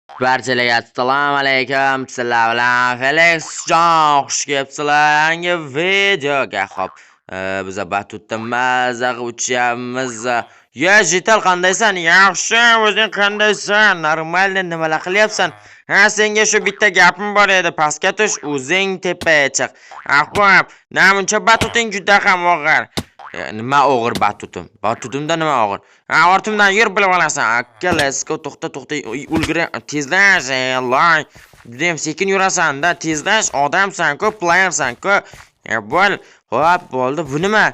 Barchalarga assalomu alaykum. Sizlar bilan Felix jon xush kelibsizlar yangi videoga. Xo'p, biz batutda maza qilib uchyapmiz. Ya Jital qandaysan? Yaxshi, o'zing qandaysan? Normalda nimalar qilyapsan? Ha, senga shu bitta gapim bor edi. Pastga tush, o'zing tepaga chiq. Xo'p, namuncha batuting juda ham og'ir. Nima og'ir batutim? Batutimda nima og'ir? Ha, ortimdan yur bilib olasan. Akka, let's go. To'xta, ulgura. Tezlash, loy. Judayam sekin yurasan-da, tezlash. Odamsan-ku, playersan-ku. Bo'l. Xo'p, bo'ldi. Bu nima?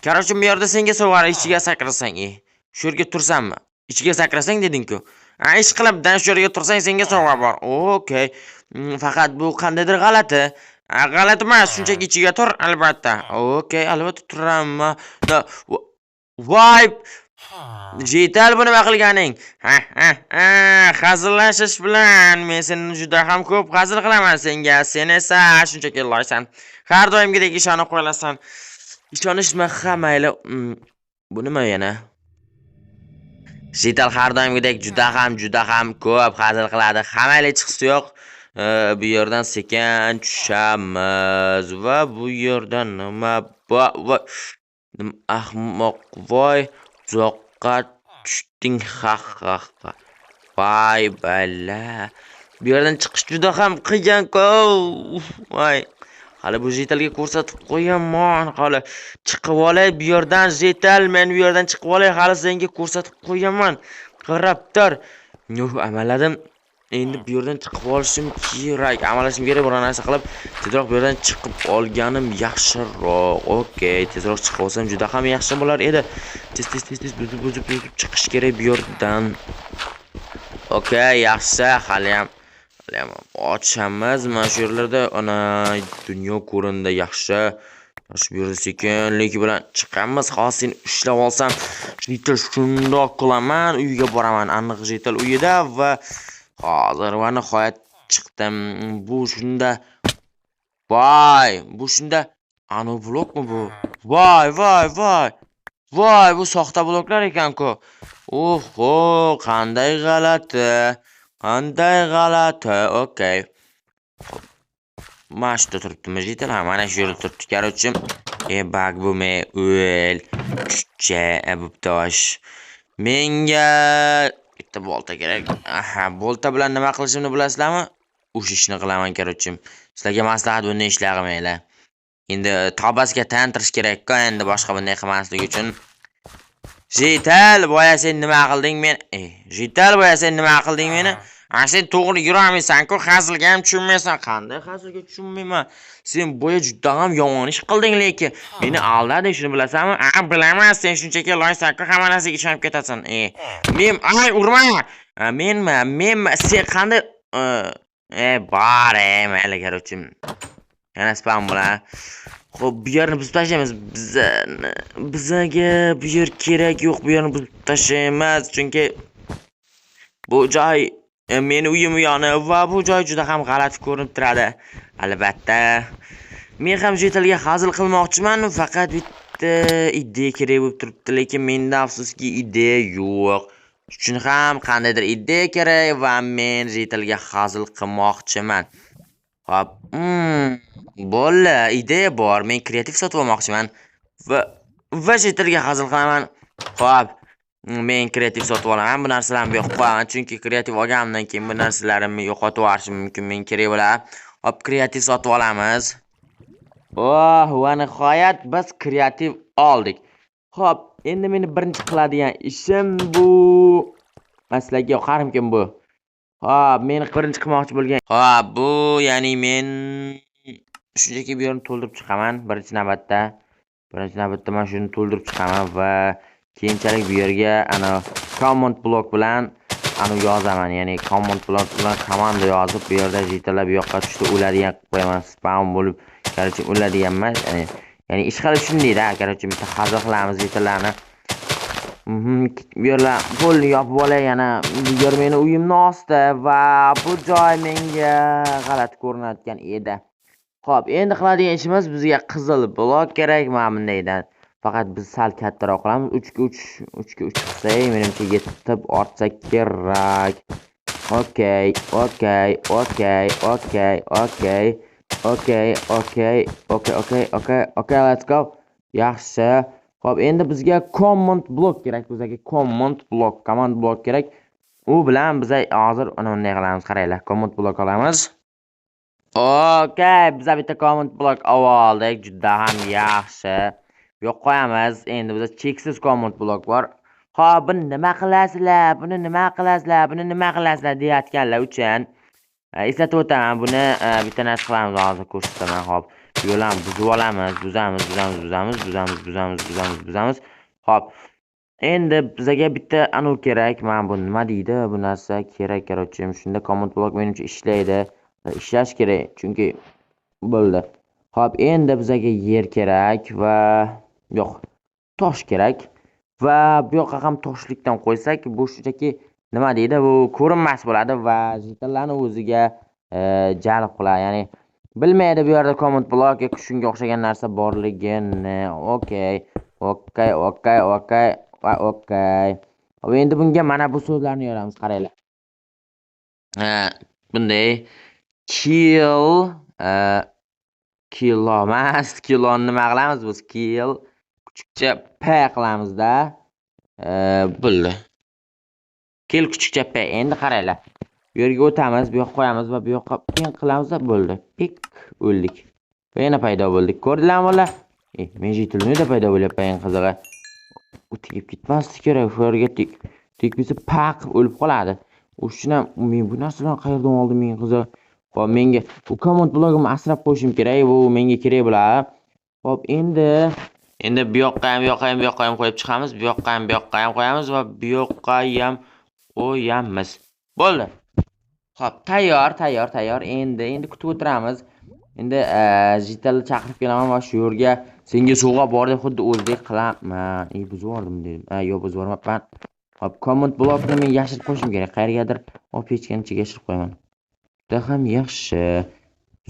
Qarashim bu yerda senga sovar ichiga sakrasang, shu yerga tursanmi? Ichiga sakrasang deding-ku. Ha, ish qilibdan shu yerga tursang senga sovg'a bor. Okey. Faqat bu qandaydir g'alati. G'alati emas, shunchaki ichiga tur, albatta. Okey, albatta turaman. Voy! Jital bu nima qilganing? Hazillashish bilan men seni juda ham ko'p hazil qilaman senga. Sen esa shunchaki loysan. Har doimgidek ishonib qo'yasan. Ishonishma, ha mayli. Bu nima yana? Jital har doimgidek juda ham ko'p hazil qiladi. Hamayli chiqsi yo'q. Bu yerdan sekin tushamiz va bu yerdan nima voy ahmoq voy uzoqqa tushding ha. Voy bala, bu yerdan chiqish juda ham qiyin-ku. Voy, hali bu Jitalga ko'rsatib qo'yaman. Hali chiqib olay bu yerdan Jital, men bu yerdan chiqib olay, hali senga ko'rsatib qo'yaman. Qarab tur. Amalladim. Endi bu yerdan chiqib olishim kerak. Amalashim kerak, biror narsa qilib tezroq bu yerdan chiqib olganim yaxshiroq. Okey, tezroq chiqib olsam juda ham yaxshi bo'lar edi. Tez buzib chiqish kerak bu yerdan. Okey, yaxshi. Hali ham ochamiz. Mana shu yerlarda ana dunyo ko'rindi yaxshi. Shu yerda sekinlik bilan chiqamiz. Hozir seni ushlab olsam, Jital shundoq qilaman, uyiga boraman. Aniq Jital uyida va hozir va nihoyat chiqdim. Bu shunda. Voy, bu shunda anu blokmi bu? Voy. Voy, bu soxta bloklar ekan-ku. Oho, qanday g'alati. Okey. Mana shu turibdimi Jital? Mana shu yerda turibdi. Qarochim, bag bu me o'l. Kuchcha abubtosh. Menga bitta bolta kerak. Bolta bilan nima qilishimni bilasizlarmi? O'sha ishni qilaman qarochim. Sizlarga maslahat bunday ishlar qilmanglar. Endi tobasga tantirish kerak-ku, endi boshqa bunday qilmaslik uchun. Jital, boya sen nima qilding men? Jital, boya sen nima qilding meni? Sen to'g'ri yurolmaysan-ku, hazilga ham tushunmaysan. Qanday hazilga tushunmayman? Sen boya juda ham yomon ish qilding, lekin meni aldading, shuni bilasanmi? Bilaman, sen shunchaki loysan-ku, hamma narsaga ishonib ketasan. Men urma. Men sen qanday bor, mayli qarochim. Yana spam bilan. Xo'p, bu yerni buzib tashlaymiz. Bizga bu yer kerak yo'q, bu yerni buzib tashlaymiz, chunki bu joy meni uyim yoni va bu joy juda ham g'alati ko'rinib turadi. Albatta, men ham Jitalga hazil qilmoqchiman, faqat bitta ideya kerak bo'lib turibdi, lekin menda afsuski ideya yo'q. Shuning ham qandaydir ideya kerak va men Jitalga hazil qilmoqchiman. Xo'p, bo'ldi, ideya bor. Men kreativ sotib olmoqchiman va Jitalga hazil qilaman. Xo'p, men kreativ sotib olaman. Bu narsalarni yo'q qo'yaman, chunki kreativ olganimdan keyin bu narsalarimni yo'qotib yuborishim mumkin. Men kerak bo'ladi. Hop, kreativ sotib olamiz. Va nihoyat biz kreativ oldik. Xo'p, endi meni birinchi qiladigan ishim bu. Maslaga yoqarmikin bu? Xo'p, meni birinchi qilmoqchi bo'lgan. Xo'p, bu ya'ni men shunchaki bu yerni to'ldirib chiqaman birinchi navbatda. Men shuni to'ldirib chiqaman va keyinchalik bu yerga ana command block bilan yozaman. Ya'ni command block bilan komanda yozib, bu yerda Jitallar bu yoqqa tushdi, o'ladigan qilib qo'yaman. Spam bo'lib, qarchi o'ladigan emas. Ya'ni ish qilib shundayda, qarchi bitta hazil qilamiz Jitallarni. Bu yerlar qo'lni yopib olay, yana bu yer meni uyimni osti va bu joy menga g'alati ko'rinayotgan edi. Xo'p, endi qiladigan ishimiz bizga qizil blok kerak mana bundaydan. Faqat biz sal kattaroq qilamiz. 3 ga 3 qilsak, menimcha yetib ortsa kerak. Okey, okey, okey, okey, okey, okey, okey, okey, okey, okey, okey, let's go. Yaxshi. Xo'p, endi bizga command block kerak. Bizga command block kerak. U bilan biz hozir bunday qilamiz. Qaranglar, command block olamiz. Okey, biz bitta command block oldik. Juda ham yaxshi. Yo'q qo'yamiz. Endi bizda cheksiz command block bor. Xo'p, buni nima qilasizlar? Buni nima qilasizlar? Buni nima qilasizlar deyotganlar uchun eslatib o'taman. Buni bitta narsa qilamiz hozir ko'rsataman. Xo'p, bu yo'lni buzib olamiz. Buzamiz. Xo'p, endi bizga bitta anu kerak. Mana bu nima deydi? Bu narsa kerak, qarochim. Shunda command block menimcha ishlaydi. Ishlash kerak, chunki bo'ldi. Xo'p, endi bizga yer kerak va yo'q, tosh kerak. Va bu yoqqa ham toshlikdan qo'ysak, bu shunchaki nima deydi? Bu ko'rinmas bo'ladi va jitallarni o'ziga jalb qiladi. Ya'ni bilmaydi bu yerda command block yoki shunga o'xshagan narsa borligini. Okey. Va okey. Endi bunga mana bu so'zlarni yoramiz, qaranglar. Bunday kilo emas, kiloni nima qilamiz biz? Kuchukcha p qilamizda. Bo'ldi. Kuchukcha p. Endi qaranglar. Bu yerga o'tamiz, bu yoqqa qo'yamiz va bu yoqqa ping qilamiz, bo'ldi. Pik o'ldik. Va yana paydo bo'ldik. Ko'rdinglarmi ular? Men jitilnida paydo bo'lyapman, qizig'i. U tegib ketmasdi kerak, shu yerga tegsa paq o'lib qoladi. O'shina men bu narsalarni qayerdan oldim, men qizig'i? Xo'p, menga bu command blockimni asrab qo'yishim kerak, bu menga kerak bo'ladi. Xo'p, endi bu yoqqa ham qo'yib chiqamiz, bu yoqqa ham qo'yamiz va bu yoqqa ham qo'yamiz. Bo'ldi. Xo'p, tayyor. Endi kutib o'tiramiz. Endi jitalni chaqirib kelaman va shu yerga senga sovg'a bor deb xuddi o'zdek qilaman. Buzib yubordim dedim. Yo'q, buzib yubormabman. Xo'p, command blockni men yashirib qo'yishim kerak. Qayergadir pechkani ichiga yashirib qo'yaman. Juda ham yaxshi.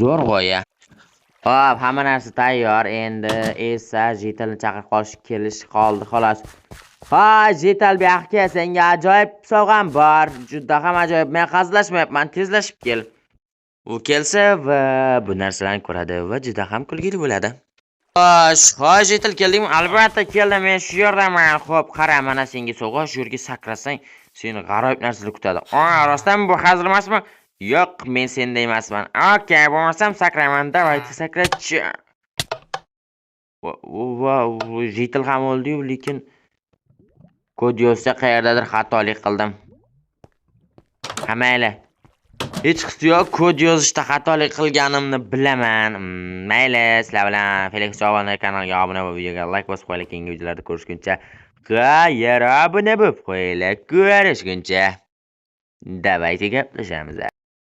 Zo'r g'oya. Xo'p, hamma narsa tayyor. Endi esa jitalni chaqirib kelish qoldi, xolos. Ha, jital bu yoqqa, senga ajoyib sovg'am bor. Juda ham ajoyib. Men hazillashmayapman, tezlashib kel. U kelsa va bu narsalarni ko'radi va juda ham kulgili bo'ladi. Xo'sh, jital keldingmi? Albatta keldim, men shu yerdaman. Xo'p, qara, mana senga sovg'a, shu yerga sakrasang, seni g'aroyib narsalar kutadi. Rostdan bu hazil emasmi? Yo'q, men senda emasman. Okey, bo'lmasam sakrayman. Davay, sakrachi. Jital ham o'ldi-yu, lekin kod yozsa qayerdadir xatolik qildim. Mayli. Hech qisi yo'q, kod yozishda xatolik qilganimni bilaman. Mayli, sizlar bilan Felix Javoner kanaliga obuna bo'lib, videoga like bosib qo'yinglar, keyingi videolarda ko'rishguncha. Obuna bo'lib qo'yinglar, ko'rishguncha. Davayga gaplashamiz.